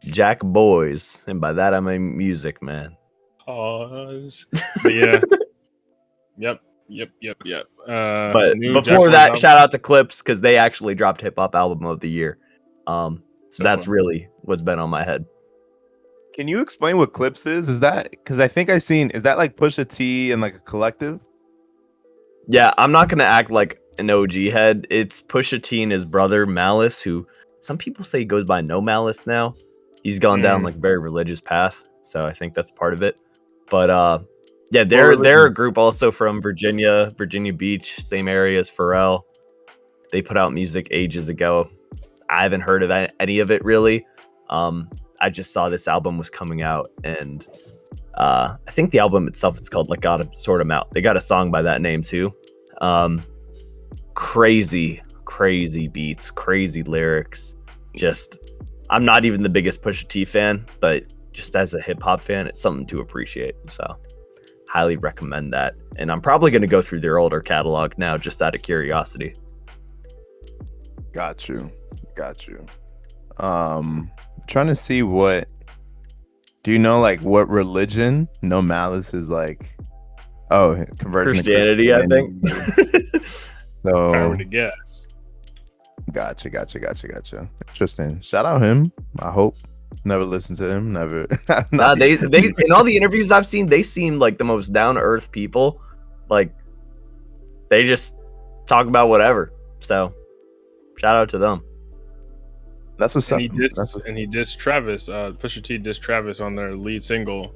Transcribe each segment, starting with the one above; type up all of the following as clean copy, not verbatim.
Jackboys, and by that I mean music, man. Pause. But yeah. Yep. But New before Jackboys that, album. shout out to Clips because they actually dropped Hip Hop Album of the Year. So that's Cool. really what's been on my head. Can you explain what Clips is? Is that because I think I seen, is that like Pusha T and like a collective? Yeah, I'm not gonna act like an OG head. It's Pusha T and his brother Malice, who some people say goes by No Malice now. He's gone down like a very religious path, so I think that's part of it. But yeah, they're a group also from Virginia Beach, same area as Pharrell. They put out music ages ago. I haven't heard of any of it really. I just saw this album was coming out, and I think the album itself, it's called like Gotta Sort 'Em Out. They got a song by that name too. Crazy beats, crazy lyrics. Just, I'm not even the biggest Pusha T fan, but just as a hip hop fan, it's something to appreciate. So highly recommend that. And I'm probably going to go through their older catalog now, just out of curiosity. Got you. Trying to see what, do you know like what religion No Malice is like? Oh, conversion Christianity, I think. So I would guess. Gotcha. Interesting. Shout out him. I hope. Never listened to him. Never. Nah, they in all the interviews I've seen, they seem like the most down to earth people. Like they just talk about whatever. So shout out to them. That's what's up. And he dissed Travis. Pusha T dissed Travis on their lead single.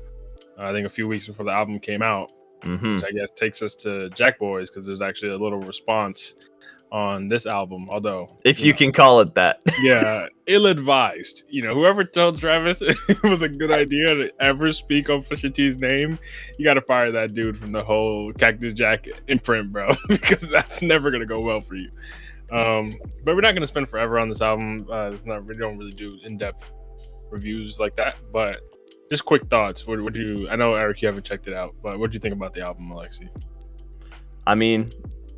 I think a few weeks before the album came out. Mm-hmm. Which I guess takes us to Jackboys because there's actually a little response on this album. Although, if you can call it that, yeah, ill-advised. Whoever told Travis it was a good idea to ever speak on Pusha T's name, you got to fire that dude from the whole Cactus Jack imprint, bro, because that's never gonna go well for you. But we're not gonna spend forever on this album. We don't really do in-depth reviews like that, but. Just quick thoughts. What do you? I know Eric, you haven't checked it out, but what do you think about the album, Alexi? I mean,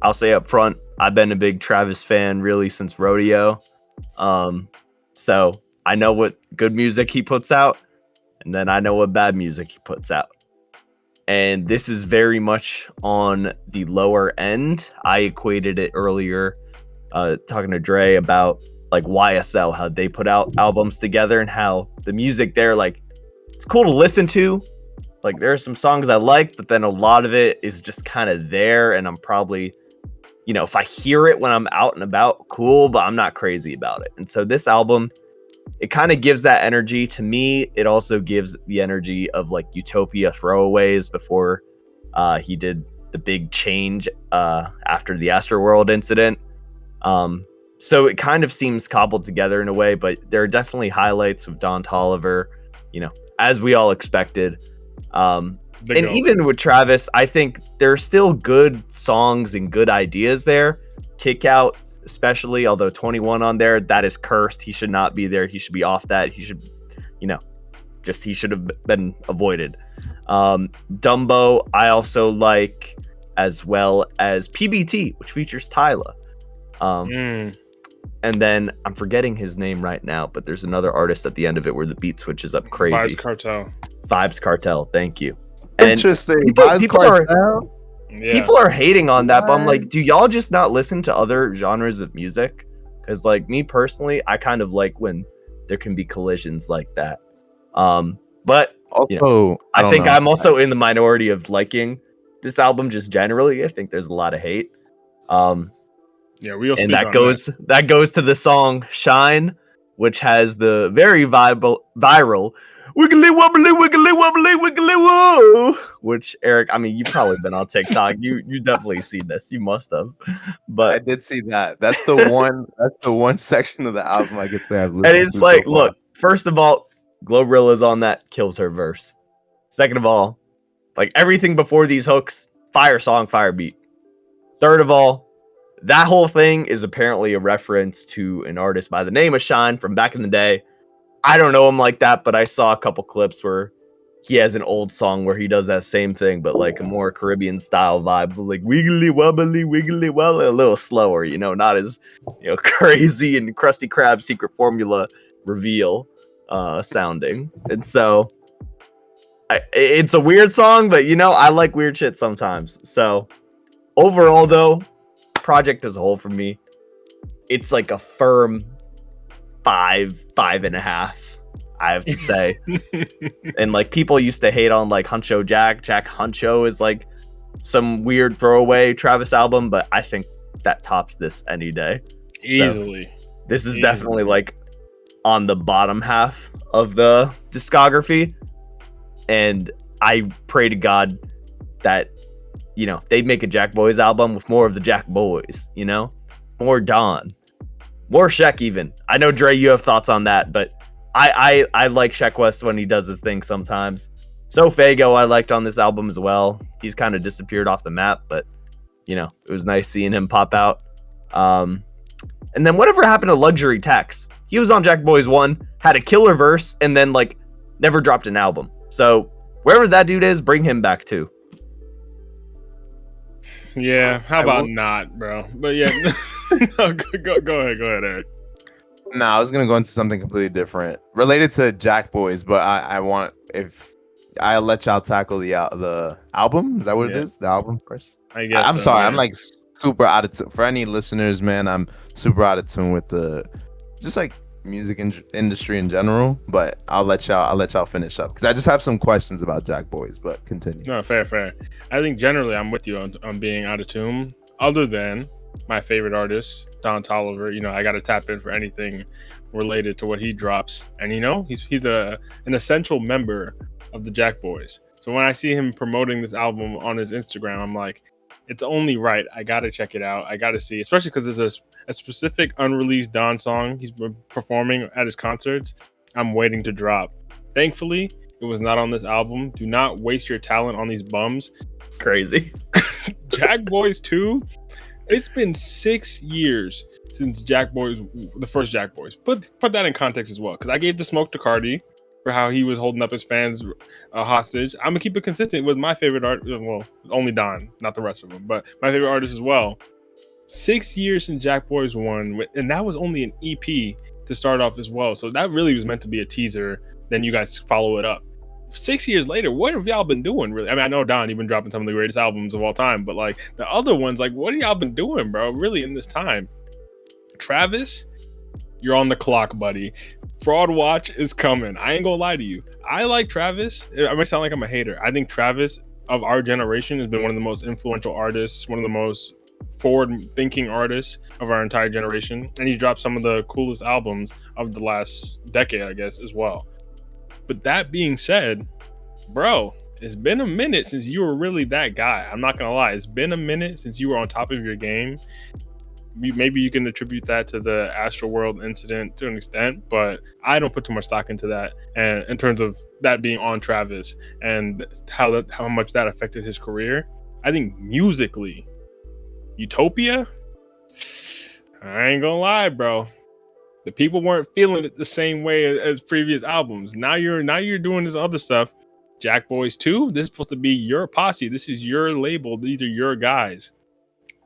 I'll say up front, I've been a big Travis fan really since Rodeo. So I know what good music he puts out, and then I know what bad music he puts out. And this is very much on the lower end. I equated it earlier, talking to Dre about like YSL, how they put out albums together and how the music there, like, it's cool to listen to. Like there are some songs I like, but then a lot of it is just kind of there. And I'm probably, if I hear it when I'm out and about, cool, but I'm not crazy about it. And so this album, it kind of gives that energy to me. It also gives the energy of like Utopia Throwaways before he did the big change after the Astroworld incident. So it kind of seems cobbled together in a way, but there are definitely highlights of Don Toliver, as we all expected. And even with Travis, I think there are still good songs and good ideas there. Kick Out, especially, although 21 on there, that is cursed. He should not be there. He should be off that. He should, he should have been avoided. Dumbo, I also like, as well as PBT, which features Tyla. And then I'm forgetting his name right now, but there's another artist at the end of it where the beat switches up crazy. Vibes Cartel. Thank you. And interesting. People are hating on that, but I'm like, do y'all just not listen to other genres of music? Because like me personally, I kind of like when there can be collisions like that. But also, I think I'm also in the minority of liking this album just generally. I think there's a lot of hate. Yeah, and that goes to the song "Shine," which has the very viral "wiggly wobbly wiggly wobbly wiggly woo." Which Eric, I mean, you've probably been on TikTok. You definitely seen this. You must have. But I did see that. That's the one. That's the one section of the album I could say I've listened. And it's to like, so far. look, first of all, Glorilla's on that, kills her verse. Second of all, like everything before these hooks, fire song, fire beat. Third of all, that whole thing is apparently a reference to an artist by the name of Shine from back in the day. I don't know him like that, but I saw a couple clips where he has an old song where he does that same thing, but like a more Caribbean style vibe, like wiggly wobbly, a little slower, not as crazy and Krusty Krab secret formula reveal. sounding, and so it's a weird song, but I like weird shit sometimes. So overall, though, project as a whole for me, it's like a firm 5.5. I have to say. And like people used to hate on like Huncho Jack Huncho is like some weird throwaway Travis album, but I think that tops this any day. Easily. So this is definitely like on the bottom half of the discography, and I pray to God that they make a Jackboys album with more of the Jackboys, more Don, more Sheck even. I know Dre, you have thoughts on that, but I like Sheck West when he does his thing sometimes. So Fago I liked on this album as well. He's kind of disappeared off the map, but it was nice seeing him pop out. And then whatever happened to Luxury Tax? He was on Jackboys 1, had a killer verse, and then like never dropped an album. So wherever that dude is, bring him back too. Yeah, how about not, bro? But yeah, no, go ahead, Eric. No, I was gonna go into something completely different, related to Jackboys, but I'll let y'all tackle the album. Is that what it is? The album first. I guess. I'm sorry. Yeah. I'm like super out of tune. For any listeners, man, I'm super out of tune with the just like music industry in general. But I'll let y'all finish up because I just have some questions about Jackboys. But continue. No, fair. I think generally I'm with you on being out of tune. Other than my favorite artist, Don Toliver, I got to tap in for anything related to what he drops, and he's an essential member of the Jackboys. So when I see him promoting this album on his Instagram, I'm like, it's only right. I got to check it out. I got to see, especially because there's a specific unreleased Don song he's been performing at his concerts. I'm waiting to drop. Thankfully, it was not on this album. Do not waste your talent on these bums. Crazy. Jackboys 2. It's been 6 years since Jackboys, the first Jackboys. Put that in context as well, because I gave the smoke to Cardi for how he was holding up his fans hostage. I'm gonna keep it consistent with my favorite art. Well, only Don, not the rest of them, but my favorite artist as well. 6 years since Jackboys 1, and that was only an EP to start off as well. So that really was meant to be a teaser. Then you guys follow it up. 6 years later, what have y'all been doing, really? I mean, I know Don, you've been dropping some of the greatest albums of all time, but like the other ones, like what have y'all been doing, bro? Really in this time? Travis, you're on the clock, buddy. Fraud Watch is coming. I ain't gonna lie to you. I like Travis. I might sound like I'm a hater. I think Travis of our generation has been one of the most influential artists, one of the most forward-thinking artists of our entire generation, and he dropped some of the coolest albums of the last decade, I guess, as well. But that being said, bro, it's been a minute since you were really that guy. I'm not gonna lie. It's been a minute since you were on top of your game. Maybe you can attribute that to the Astroworld incident to an extent, but I don't put too much stock into that. And in terms of that being on Travis and how much that affected his career, I think musically, Utopia, I ain't gonna lie, bro. The people weren't feeling it the same way as previous albums. Now you're doing this other stuff. Jackboys 2, this is supposed to be your posse. This is your label. These are your guys.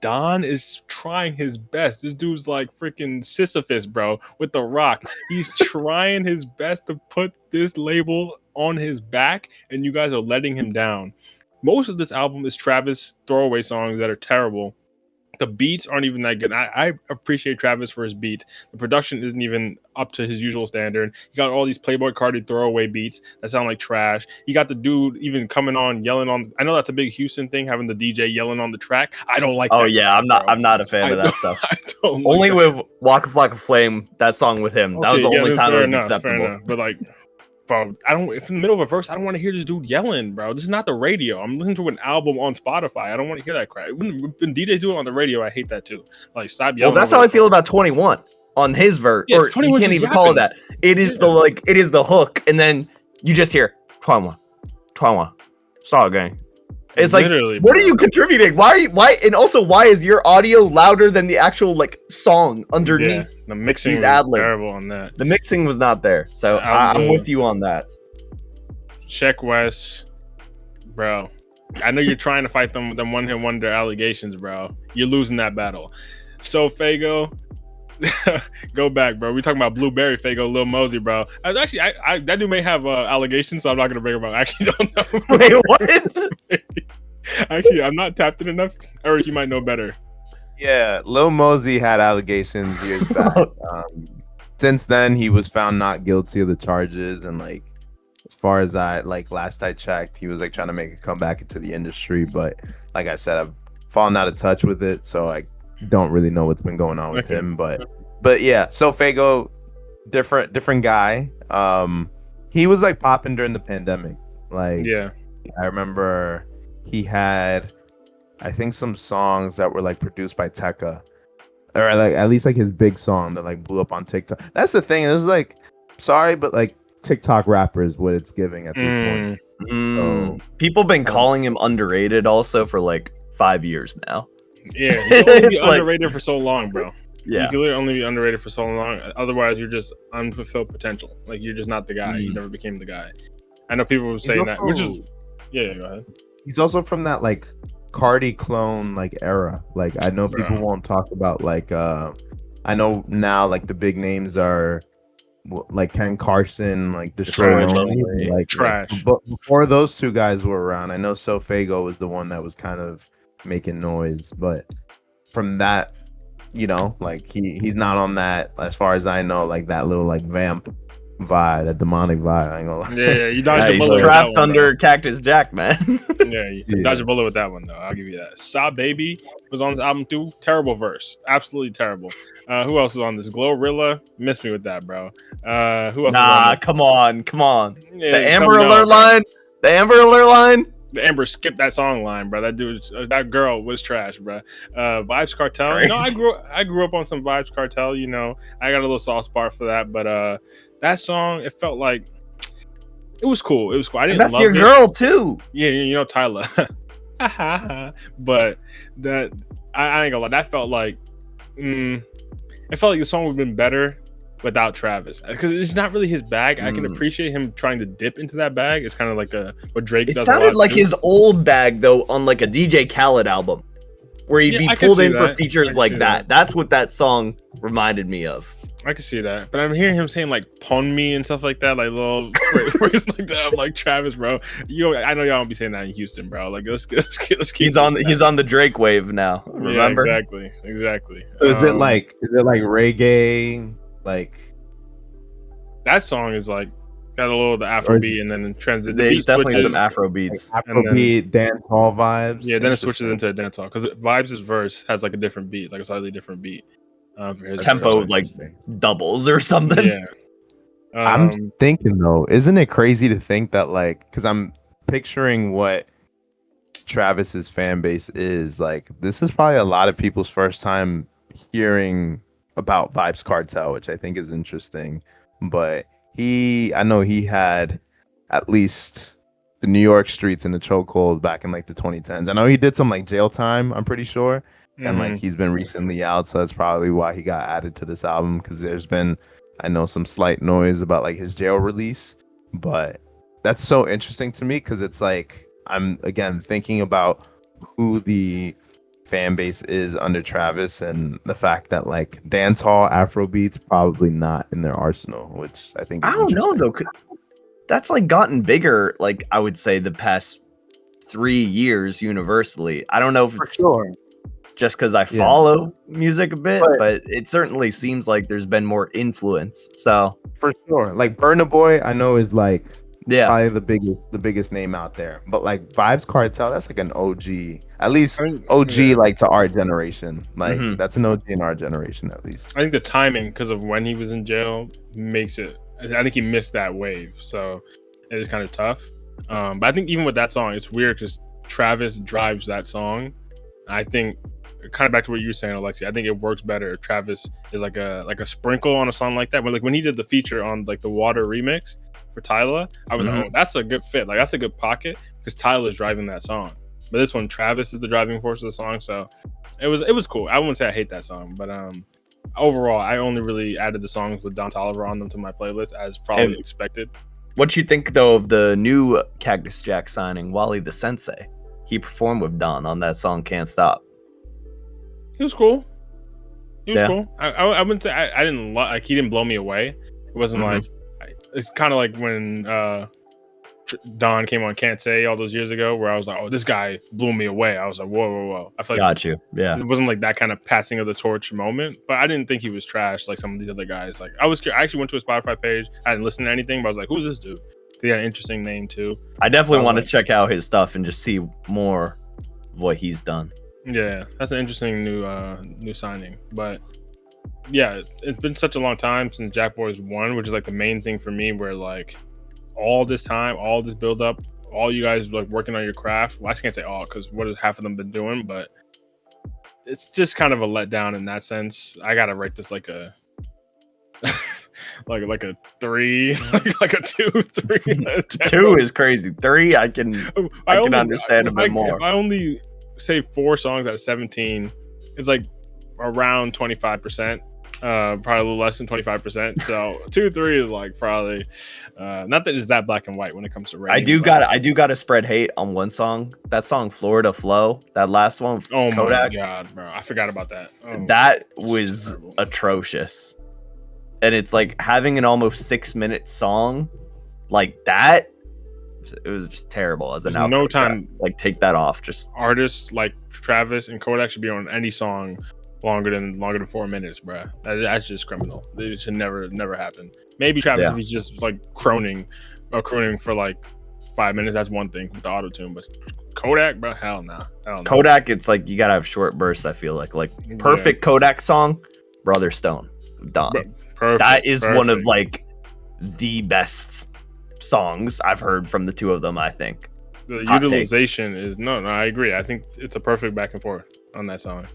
Don is trying his best. This dude's like freaking Sisyphus, bro, with the rock. He's trying his best to put this label on his back, and you guys are letting him down. Most of this album is Travis throwaway songs that are terrible. The beats aren't even that good. I appreciate Travis for his beats. The production isn't even up to his usual standard. You got all these Playboy Cardi throwaway beats that sound like trash. You got the dude even coming on yelling on. I know that's a big Houston thing, having the DJ yelling on the track. I don't like. Oh that yeah, I'm not a fan of that stuff. I don't. Only with Waka Flocka Flame, that song with him. That was the only time it was acceptable. But like, bro, if in the middle of a verse, I don't want to hear this dude yelling, bro. This is not the radio. I'm listening to an album on Spotify. I don't want to hear that crap. When DJs do it on the radio, I hate that too. Like, stop yelling. Well, that's how I feel about 21 on his verse. Yeah, or you can't even call it that. It is it is the hook, and then you just hear 21, Star Gang. It's literally, like, what are you contributing? Why, and also, why is your audio louder than the actual like song underneath? Yeah, the mixing was terrible on that. The mixing was not there, so I'm with you on that. Sheck West, bro. I know you're trying to fight them one-hit wonder allegations, bro. You're losing that battle. So Fago, Go back, bro. We talking about Blueberry Fago, Lil Mosey, bro. I that dude may have allegations, so I'm not gonna bring him up. I actually don't know. Wait, what? Actually, I'm not tapped in enough. Eric, you might know better. Yeah, Lil Mosey had allegations years back. Since then, he was found not guilty of the charges, and like, as far as last I checked, he was like trying to make a comeback into the industry. But like I said, I've fallen out of touch with it, so I don't really know what's been going on with him. But yeah, so Fago, different guy. He was like popping during the pandemic. Like, Yeah, I remember he had, I think, some songs that were like produced by Tekka, or like at least like his big song that like blew up on TikTok. That's the thing. It was like, sorry, but like TikTok rapper is what it's giving at this point. So, people been calling him underrated also for like 5 years now. yeah. You can only be It's like- underrated for so long, bro. You Yeah. can literally only be underrated for so long. Otherwise, you're just unfulfilled potential. Like, you're just not the guy. You never became the guy. I know people were saying that, which is yeah. Go ahead. He's also from that like Cardi clone like era. Like, I know people won't talk about like I know now like the big names are like Ken Carson, like Destroy Lonely, like Trash. But before those two guys were around, I know Fago was the one that was kind of making noise. But from that, you know, like he's not on that, as far as I know, like that little like vamp vibe, that demonic vibe. I ain't gonna lie. Yeah, you dodged a He's bullet with that trapped one, under Cactus Jack, man. Yeah, you dodged a bullet with that one though. I'll give you that. Saw Baby was on this album too. Terrible verse, absolutely terrible. Who else was on this? Glorilla, missed me with that, bro. Who else? Was Nah, on come on. this? The Yeah, Amber come Alert on, bro. line. The Amber Alert line. The Amber skipped that song line, bro. That dude, that girl was trash, bro. Vibes Cartel. You know, I grew up on some Vibes Cartel. You know, I got a little soft spot for that. But that song, it felt like it was cool. It was cool. I didn't. That's love your it. girl too. Yeah, you know Tyler. But that I ain't gonna lie. That felt like it felt like the song would have been better without Travis, because it's not really his bag. I can appreciate him trying to dip into that bag. It's kind of like what Drake does. It sounded like his old bag though on like a DJ Khaled album, where he'd be pulled in for features like that. That's what that song reminded me of. I can see that, but I'm hearing him saying like "pon me" and stuff like that, like little phrases like that. I'm like, Travis, bro, I know y'all don't be saying that in Houston, bro. Like, let's keep. He's on the Drake wave now. Remember? Yeah, exactly. So is it like reggae? Like, that song is like got a little of the Afro beat, and then transit. There's definitely some Afro beats, like Afrobeat, dance hall vibes. Yeah, then it switches into a dance hall because Vibes' verse has like a different beat, like a slightly different beat. For his tempo like doubles or something. Yeah. I'm thinking though, isn't it crazy to think that like, because I'm picturing what Travis's fan base is like. This is probably a lot of people's first time hearing about Vibes Cartel, which I think is interesting. But I know he had at least the New York streets in the chokehold back in like the 2010s. I know he did some like jail time, I'm pretty sure. And like he's been recently out, so that's probably why he got added to this album, because there's been, I know, some slight noise about like his jail release. But that's so interesting to me, because it's like I'm again thinking about who the fan base is under Travis, and the fact that like dancehall Afrobeats probably not in their arsenal, which I think is I don't know though. That's like gotten bigger, like I would say the past 3 years universally. I don't know if it's just because I follow music a bit, but it certainly seems like there's been more influence. So for sure, like Burna Boy, I know is like probably the biggest name out there. But like Vibes Cartel, that's like an OG, at least OG like to our generation. Like that's an OG in our generation at least. I think the timing, because of when he was in jail, makes it. I think he missed that wave, so it is kind of tough. But I think even with that song, it's weird because Travis drives that song. I think kind of back to what you were saying, Alexi. I think it works better if Travis is like a sprinkle on a song like that. But like when he did the feature on like the Water remix for Tyler, I was like, oh, that's a good fit. Like that's a good pocket because Tyler's driving that song. But this one, Travis is the driving force of the song, so it was cool. I wouldn't say I hate that song, but overall, I only really added the songs with Don Toliver on them to my playlist, as probably expected. What you think though of the new Cactus Jack signing, Wally the Sensei? He performed with Don on that song "Can't Stop." He was cool. He was cool. I wouldn't say I didn't like. He didn't blow me away. It wasn't like. It's kind of like when Don came on Can't Say all those years ago, where I was like, oh, this guy blew me away. I was like, whoa. I feel like Got you. Yeah. it wasn't like that kind of passing of the torch moment, but I didn't think he was trash like some of these other guys. Like I actually went to his Spotify page. I didn't listen to anything, but I was like, who's this dude? He had an interesting name too. I definitely want to check out his stuff and just see more of what he's done. Yeah, that's an interesting new signing. But yeah, it's been such a long time since Jackboys won, which is like the main thing for me, where like all this time, all this build up, all you guys like working on your craft. Well, I can't say all because what has half of them been doing, but it's just kind of a letdown in that sense. I gotta rate this like a like a 3, like a 2, 3. 2 is crazy. 3, I can understand a bit more. If I only say 4 songs out of 17, it's like around 25%. Probably a little less than 25%. So 2, 3 is like probably not that it's that black and white when it comes to rating. I do gotta spread hate on one song. That song Florida Flow, that last one. Oh Kodak. My god, bro! I forgot about that. That was atrocious. And it's like having an almost 6-minute song like that. It was just terrible as an outro. No time track. Like take that off. Just artists like Travis and Kodak should be on any song longer than 4 minutes, bro. That's just criminal. It should never happen. Maybe Travis if he's just like crooning for like 5 minutes. That's one thing with the auto tune, but Kodak, bro, hell no. Kodak, it's like you gotta have short bursts. I feel like perfect Kodak song, Brother Stone, done. Perfect, that is one of like the best songs I've heard from the two of them. I think the utilization is no. I agree. I think it's a perfect back and forth on that song.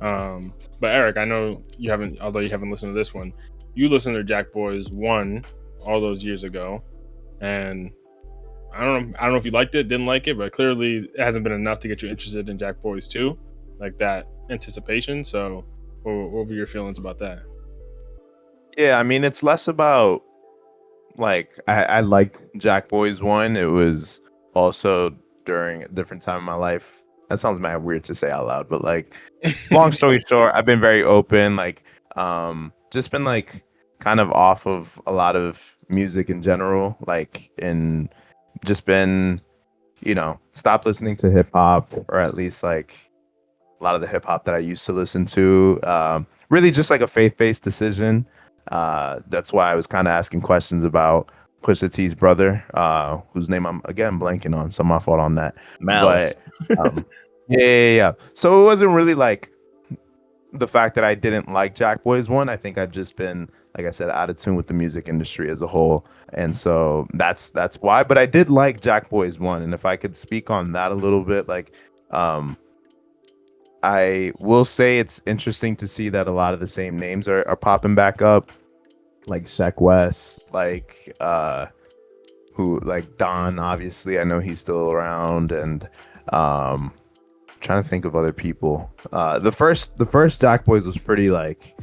But Eric, I know you haven't, although you haven't listened to this one, you listened to Jackboys 1 all those years ago, and I don't know if you liked it, didn't like it, but clearly it hasn't been enough to get you interested in Jackboys 2, like that anticipation. So what were your feelings about that? Yeah, I mean, it's less about like I liked Jackboys 1. It was also during a different time in my life. That sounds mad weird to say out loud, but like, long story short, I've been very open, like, just been like kind of off of a lot of music in general, like, and just been, stopped listening to hip hop, or at least like a lot of the hip hop that I used to listen to. Really just like a faith-based decision. That's why I was kind of asking questions about Pusha T's brother, whose name I'm again blanking on, so my fault on that. Malice. But yeah. So it wasn't really like the fact that I didn't like Jackboys 1. I think I've just been, like I said, out of tune with the music industry as a whole, and so that's why. But I did like Jackboys 1, and if I could speak on that a little bit, like, I will say it's interesting to see that a lot of the same names are popping back up, like Sheck West, like who, like Don, obviously I know he's still around, and trying to think of other people. The first Jackboys was pretty, like,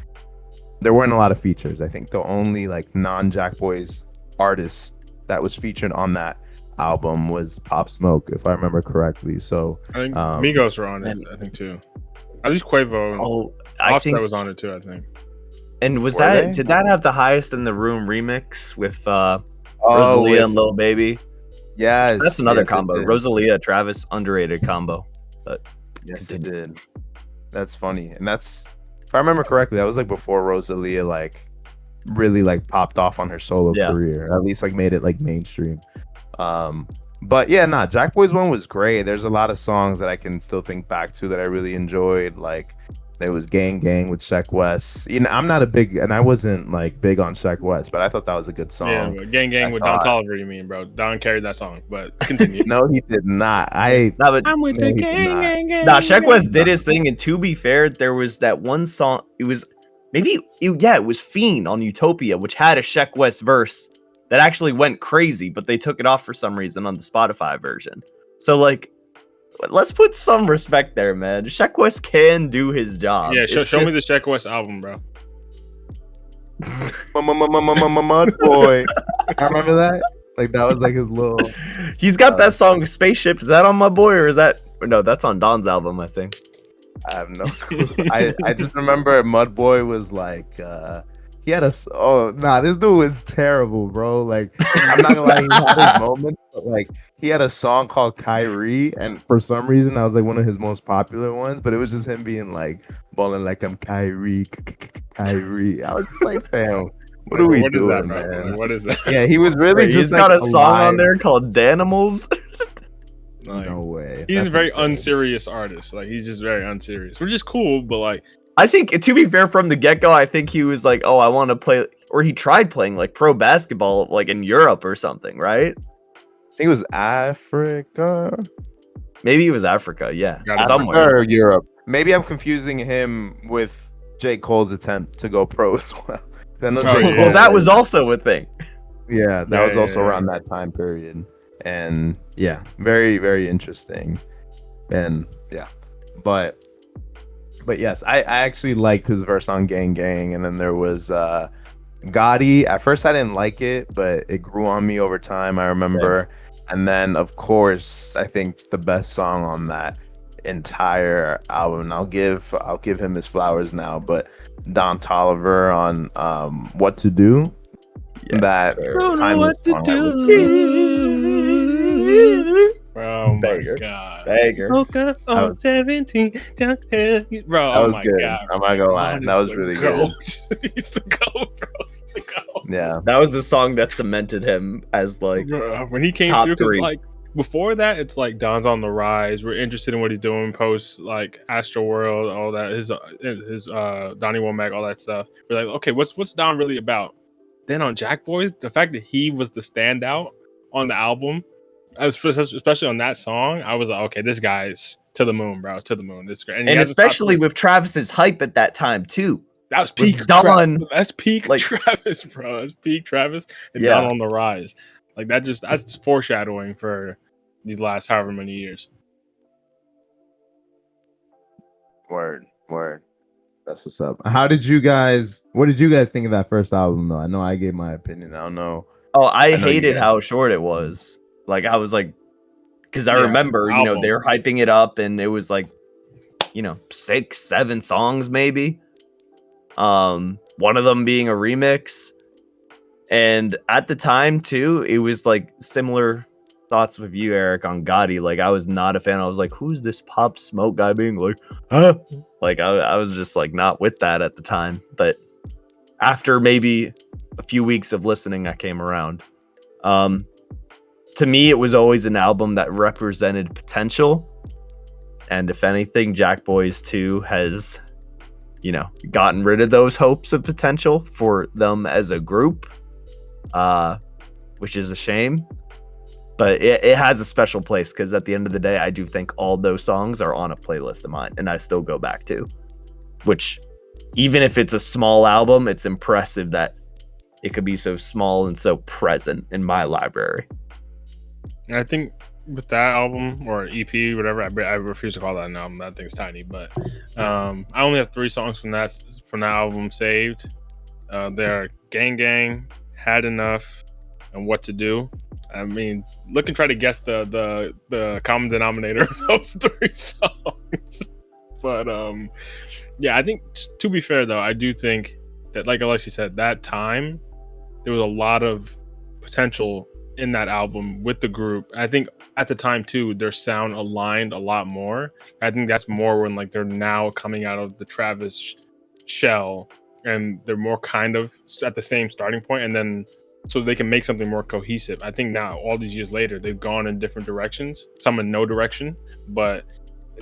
there weren't a lot of features. I think the only like non-Jackboys artist that was featured on that album was Pop Smoke, if I remember correctly. So I think Migos were on it, I think too. At least Quavo. Oh, I think that was on it too, I think. And did that have the Highest in the Room remix with Rosalia and Lil Baby? Yes, that's another combo. Rosalia, Travis, underrated combo. But yes, it did. That's funny, and that's, if I remember correctly, that was like before Rosalia like really like popped off on her solo career. At least like made it like mainstream. But yeah, Jackboys 1 was great. There's a lot of songs that I can still think back to that I really enjoyed. Like there was Gang Gang with Sheck West. I'm not I wasn't like big on Sheck West, but I thought that was a good song. Yeah, Gang Gang with Don Toliver, you mean, bro? Don carried that song, but continue. No, he did not. I'm with the gang. Sheck West did his thing, and to be fair, there was that one song. It was it was Fiend on Utopia, which had a Sheck West verse that actually went crazy, but they took it off for some reason on the Spotify version. So like, let's put some respect there, man. Sheck West can do his job. Yeah, show me the Sheck West album, bro. Mud Boy. I remember that. Like that was like his little. He's got that song Spaceship. Is that on My Boy, or is that? No, that's on Don's album, I think. I have no clue. I just remember Mudboy was like, he had oh nah, this dude was terrible, bro. Like, I'm not gonna lie, he had his moments, but like he had a song called Kyrie, and for some reason that was like one of his most popular ones, but it was just him being like balling like I'm Kyrie, Kyrie. I was just like, fam, what are we What is doing, that, bro? man? Like, what is that? Yeah, he was really He's just got like a song on alive. there called Danimals. Like, No way. he's That's a very insane. unserious artist. Like, he's just very unserious, which is cool. But like, I think, to be fair, from the get-go, I think he was like, oh, I want to play, or he tried playing like pro basketball like in Europe or something, right? I think it was Africa. Maybe it was Africa, yeah, Gotta be. somewhere. Or Europe. Maybe I'm confusing him with J. Cole's attempt to go pro as well. Then Oh, J. yeah. Cole- Well, that was also a thing. yeah, that Yeah, was also yeah, around that time period. And yeah, very, very interesting. And yeah. But yes, I actually liked his verse on Gang Gang, and then there was Gotti. At first I didn't like it, but it grew on me over time, I remember. And then of course, I think the best song on that entire album, and I'll give him his flowers now, but Don Toliver on What to Do. Yes, That sir. Don't know what to do. oh my Banger. god, Banger. woke up That on was- 17, bro. That Oh was my good. god, I'm not gonna lie. Don That is was the really good. goat. He's the goat, bro. He's the goat. Yeah. That was the song that cemented him as like Bro, when he came top through, 'cause, three. like before that, it's like Don's on the rise. We're interested in what he's doing post like Astro World, all that. His Donnie Womack, all that stuff. We're like, okay, what's Don really about? Then on Jackboys, the fact that he was the standout on the album, especially on that song, I was like, okay, this guy's to the moon, bro. It's to the moon. This great, and especially with Travis's hype at that time too. that was peak Don, That's peak like- Travis, bro. That's peak Travis and Yeah. Don on the rise. Like that's foreshadowing for these last however many years. Word. That's what's up. What did you guys think of that first album though? I know I gave my opinion. I don't know. Oh, I know you hated guys- how short it was. Like I was like, because I Yeah, remember, album. they were hyping it up, and it was like, 6, 7 songs maybe. One of them being a remix, and at the time too, it was like similar thoughts with you, Eric, on Gotti. Like I was not a fan. I was like, who's this Pop Smoke guy being like, huh? Like I was just like not with that at the time. But after maybe a few weeks of listening, I came around. To me, it was always an album that represented potential. And if anything, Jackboys 2 has, gotten rid of those hopes of potential for them as a group, which is a shame. But it has a special place because at the end of the day, I do think all those songs are on a playlist of mine and I still go back to. Which, even if it's a small album, it's impressive that it could be so small and so present in my library. And I think with that album or EP, whatever, I refuse to call that an album. That thing's tiny. But I only have 3 songs from that album saved. They're Gang Gang, Had Enough, and What to Do. I mean, look and try to guess the common denominator of those 3 songs. But yeah, I think to be fair though, I do think that, like Alexi said, that time there was a lot of potential in that album with the group. I think at the time too, their sound aligned a lot more. I think that's more when like they're now coming out of the Travis shell and they're more kind of at the same starting point, and then so they can make something more cohesive. I think now, all these years later, they've gone in different directions, some in no direction, but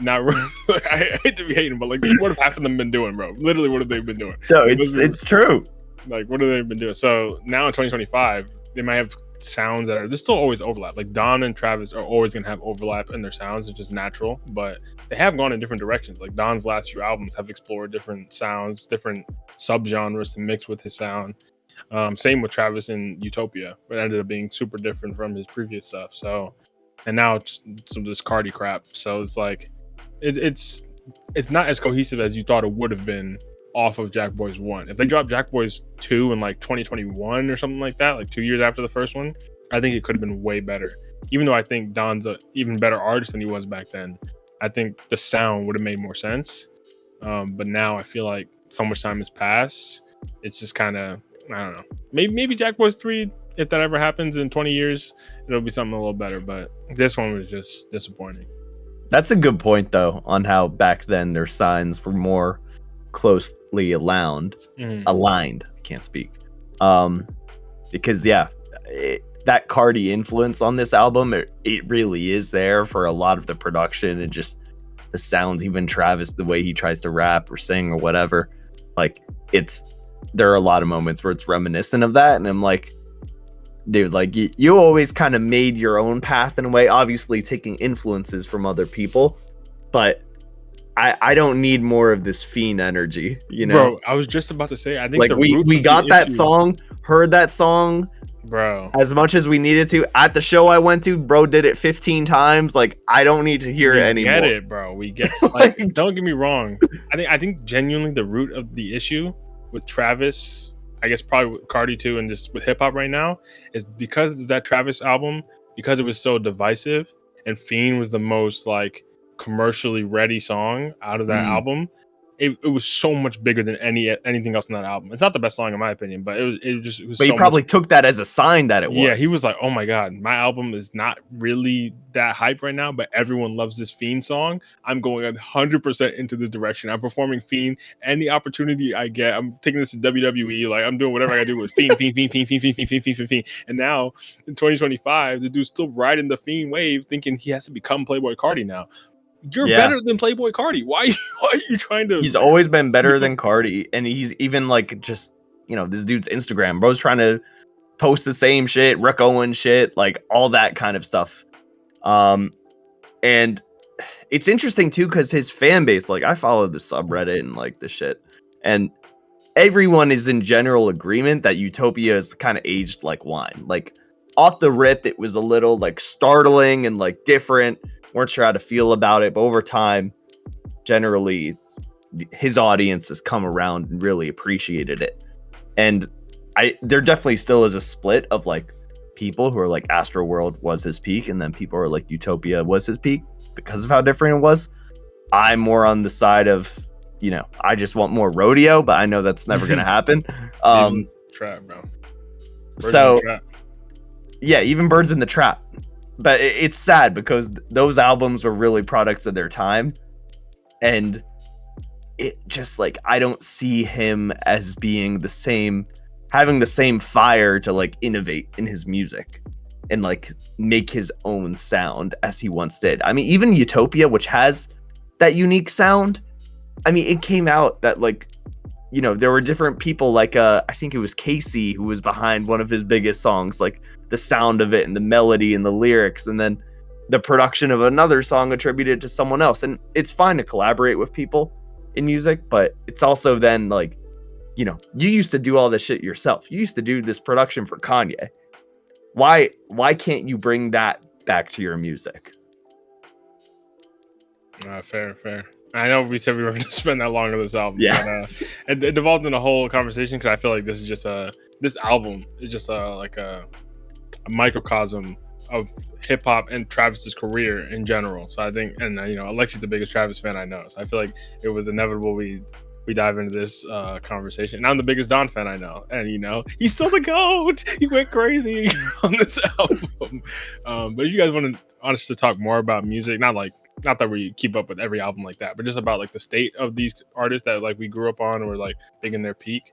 not really. I hate to be hating, but like, what have half of them been doing, bro? Literally, what have they been doing? No, it's true. Like, what have they been doing? So now in 2025, they might have sounds that are, there's still always overlap. Like Don and Travis are always gonna have overlap in their sounds. It's just natural, but they have gone in different directions. Like Don's last few albums have explored different sounds, different subgenres to mix with his sound. Same with Travis in Utopia, but it ended up being super different from his previous stuff. So, and now it's some of this Cardi crap. So it's like, it's not as cohesive as you thought it would have been off of Jackboys 1. If they dropped Jackboys 2 in like 2021 or something like that, like 2 years after the first one, I think it could have been way better. Even though I think Don's a even better artist than he was back then, I think the sound would have made more sense. But now I feel like so much time has passed. It's just kind of, I don't know. Maybe Jackboys 3, if that ever happens in 20 years, it'll be something a little better. But this one was just disappointing. That's a good point, though, on how back then their signs were more closely aligned. I can't speak. Because, yeah, that Cardi influence on this album, it really is there for a lot of the production and just the sounds, even Travis, the way he tries to rap or sing or whatever. Like, there are a lot of moments where it's reminiscent of that. And I'm like, dude, like you always kind of made your own path in a way, obviously taking influences from other people, but I don't need more of this fiend energy, you know? Bro, I was just about to say, I think like we got that song, heard that song, bro, as much as we needed to. At the show I went to, bro did it 15 times. Like, I don't need to hear it anymore. We get it, bro. We get it. Like, don't get me wrong. I think genuinely the root of the issue with Travis, I guess probably with Cardi too, and just with hip hop right now, is because of that Travis album, because it was so divisive, and Fiend was the most like commercially ready song out of that album. It was so much bigger than anything else on that album. It's not the best song in my opinion, but it was but he probably took that as a sign that it was. Yeah, he was like, oh my God, my album is not really that hype right now, but everyone loves this Fiend song. I'm going 100% into this direction. I'm performing Fiend any opportunity I get. I'm taking this to WWE. Like, I'm doing whatever I gotta do with Fiend. And now in 2025, the dude's still riding the Fiend wave, thinking he has to become Playboy Cardi now. You're better than Playboy Cardi. Why are you trying to? He's always been better than Cardi, and he's even like just, you know, this dude's Instagram, bro's trying to post the same shit, Rick Owens shit, like all that kind of stuff. And it's interesting too because his fan base, like I follow the subreddit and like this shit, and everyone is in general agreement that Utopia is kind of aged like wine. Like off the rip, it was a little like startling and like different. Weren't sure how to feel about it, but over time, generally, his audience has come around and really appreciated it. And there definitely still is a split of like people who are like Astroworld was his peak, and then people are like Utopia was his peak because of how different it was. I'm more on the side of, you know, I just want more rodeo, but I know that's never gonna happen. Trap, bro. So yeah, even Birds in the Trap. But it's sad because those albums were really products of their time. And it just like, I don't see him as being the same, having the same fire to like innovate in his music and like make his own sound as he once did. I mean, even Utopia, which has that unique sound, I mean, it came out that like, you know, there were different people like, I think it was Casey who was behind one of his biggest songs, like the sound of it and the melody and the lyrics, and then the production of another song attributed to someone else. And it's fine to collaborate with people in music, but it's also then like, you know, you used to do all this shit yourself. You used to do this production for Kanye. Why can't you bring that back to your music? Fair. I know we said we were going to spend that long on this album. Yeah. But, it devolved in a whole conversation because I feel like this is just this album is just like a microcosm of hip hop and Travis's career in general. So I think, and you know, Alexi's the biggest Travis fan I know. So I feel like it was inevitable we dive into this conversation. And I'm the biggest Don fan I know, and you know, he's still the GOAT. He went crazy on this album. But if you guys want us to talk more about music, not that we keep up with every album like that, but just about like the state of these artists that like we grew up on or like big in their peak.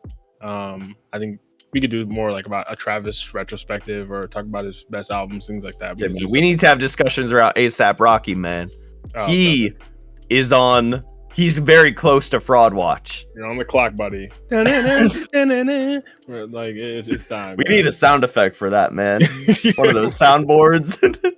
I think we could do more like about a Travis retrospective or talk about his best albums, things like that. Yeah, we need to have discussions around A$AP Rocky, man. He's very close to Fraud Watch. You're on the clock, buddy. Like it's time. We need a sound effect for that, man. One of those soundboards.